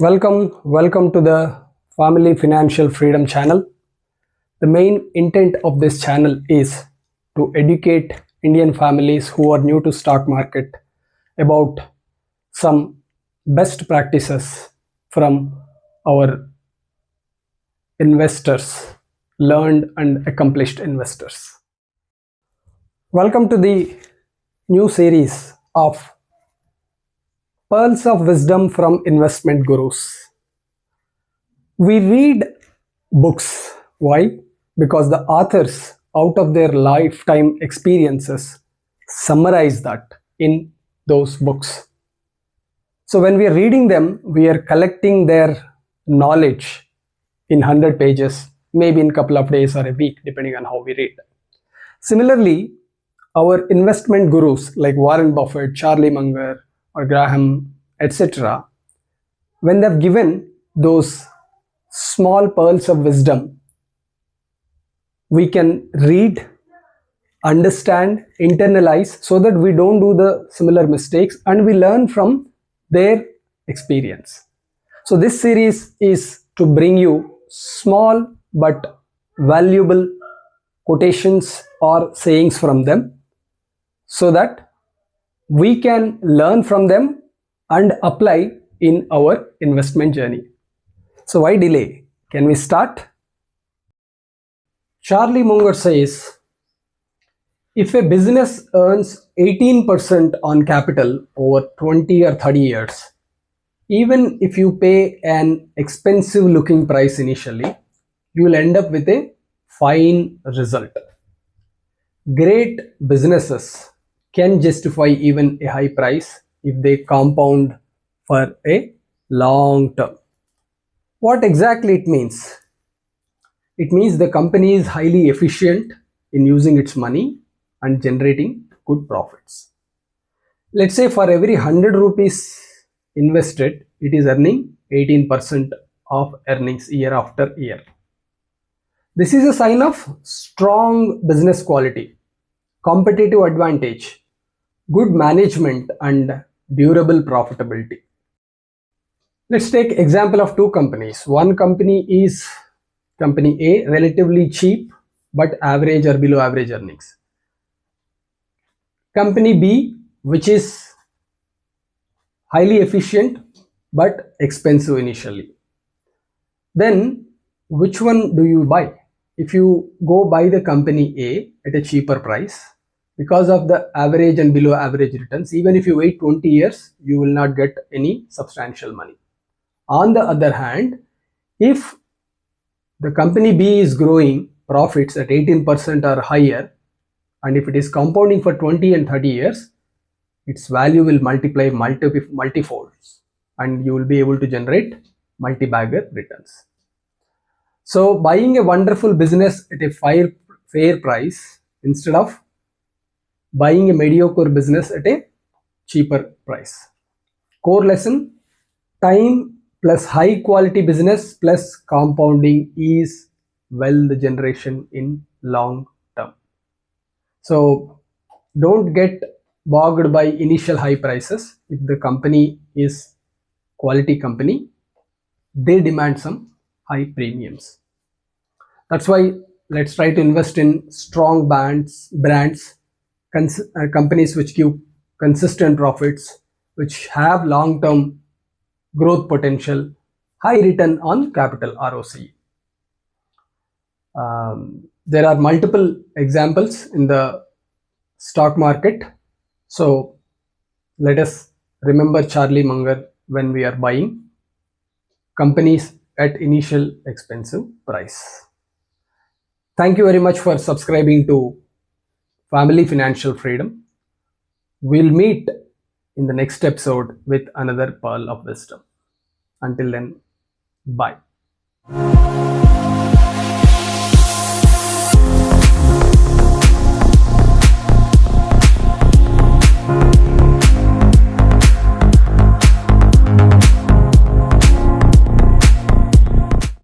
Welcome to the Family Financial Freedom channel. The main intent of this channel is to educate Indian families who are new to stock market about some best practices from our investors, learned and accomplished investors. Welcome to the new series of Pearls of Wisdom from Investment Gurus. We read books. Why? Because the authors, out of their lifetime experiences, summarize that in those books. So when we are reading them, we are collecting their knowledge in 100 pages, maybe in a couple of days or a week, depending on how we read. Similarly, our investment gurus like Warren Buffett, Charlie Munger, or Graham, etc., when they've given those small pearls of wisdom, we can read, understand, internalize so that we don't do the similar mistakes and we learn from their experience. So this series is to bring you small but valuable quotations or sayings from them so that we can learn from them and apply in our investment journey. So why delay? Can we start? Charlie Munger says, if a business earns 18% on capital over 20 or 30 years, even if you pay an expensive looking price initially, you will end up with a fine result. Great businesses can justify even a high price if they compound for a long term. What exactly it means? It means the company is highly efficient in using its money and generating good profits. Let's say for every 100 rupees invested, it is earning 18% of earnings year after year. This is a sign of strong business quality, competitive advantage, good management and durable profitability. Let's take example of two companies. One company is company A, relatively cheap but average or below average earnings. Company B, which is highly efficient but expensive initially. Then which one do you buy? If you go buy the company A at a cheaper price, because of the average and below average returns, even if you wait 20 years, you will not get any substantial money. On the other hand, if the company B is growing profits at 18% or higher, and if it is compounding for 20 and 30 years, its value will multiply multifolds and you will be able to generate multi-bagger returns. So buying a wonderful business at a fair price instead of buying a mediocre business at a cheaper price. Core lesson: time plus high quality business plus compounding is wealth generation in long term. So don't get bogged by initial high prices. If the company is quality company, they demand some high premiums. That's why let's try to invest in strong brands, companies which give consistent profits, which have long-term growth potential, high return on capital ROCE. There are multiple examples in the stock market. So let us remember Charlie Munger when we are buying companies at initial expensive price. Thank you very much for subscribing to Family Financial Freedom. We'll meet in the next episode with another pearl of wisdom. Until then, bye.